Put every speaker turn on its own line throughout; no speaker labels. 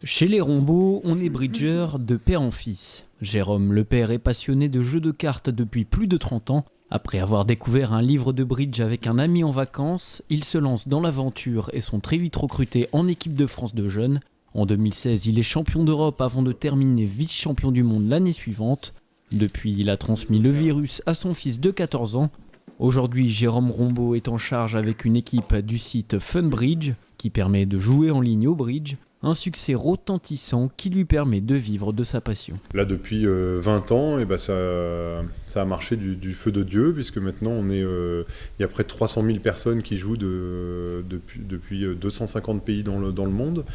Chez les Rombaud, on est bridger de père en fils. Jérôme, le père, est passionné de jeux de cartes depuis plus de 30 ans. Après avoir découvert un livre de bridge avec un ami en vacances, ils se lancent dans l'aventure et sont très vite recrutés en équipe de France de jeunes. En 2016, il est champion d'Europe avant de terminer vice-champion du monde l'année suivante. Depuis, il a transmis le virus à son fils de 14 ans. Aujourd'hui, Jérôme Rombaud est en charge avec une équipe du site Funbridge qui permet de jouer en ligne au bridge. Un succès retentissant qui lui permet de vivre de sa passion.
Là, depuis 20 ans, ça a marché du feu de Dieu, puisque maintenant, il y a près de 300 000 personnes qui jouent depuis 250 pays dans le monde.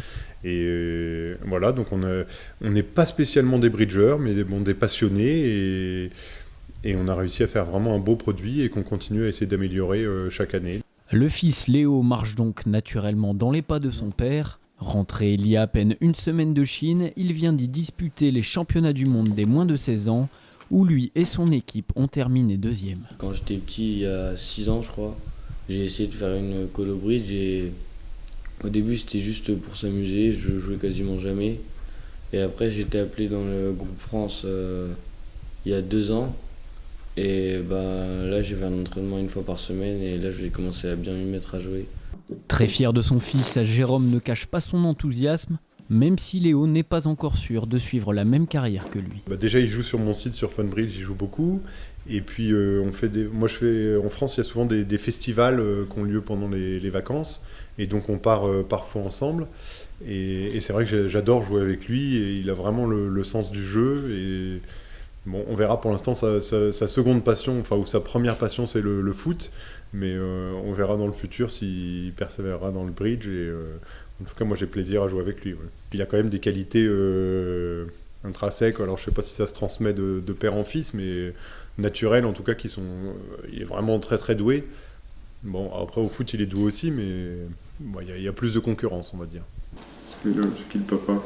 Et voilà, donc on n'est pas spécialement des bridgers, mais des passionnés. Et on a réussi à faire vraiment un beau produit et qu'on continue à essayer d'améliorer chaque année.
Le fils Léo marche donc naturellement dans les pas de son père. Rentré il y a à peine une semaine de Chine, il vient d'y disputer les championnats du monde des moins de 16 ans, où lui et son équipe ont terminé deuxième.
Quand j'étais petit, il y a 6 ans je crois, j'ai essayé de faire une colo bridge et au début c'était juste pour s'amuser, je jouais quasiment jamais. Et après j'ai été appelé dans le groupe France il y a 2 ans. Et là j'ai fait un entraînement une fois par semaine et là je vais commencer à bien m'y mettre à jouer.
Très fier de son fils, Jérôme ne cache pas son enthousiasme, même si Léo n'est pas encore sûr de suivre la même carrière que lui.
Déjà, il joue sur mon site, sur Funbridge, il joue beaucoup. Et puis, en France, il y a souvent des festivals qui ont lieu pendant les vacances. Et donc, on part parfois ensemble. Et c'est vrai que j'adore jouer avec lui. Et il a vraiment le sens du jeu. Et bon, on verra pour l'instant sa seconde passion, ou sa première passion, c'est le foot. Mais on verra dans le futur s'il persévérera dans le bridge. Et en tout cas, moi, j'ai plaisir à jouer avec lui. Ouais. Il a quand même des qualités intrinsèques. Alors, je ne sais pas si ça se transmet de père en fils, mais naturelles, en tout cas, il est vraiment très, très doué. Bon, après, au foot, il est doué aussi, mais il y a plus de concurrence, on va dire.
Et là, c'est qui le papa ?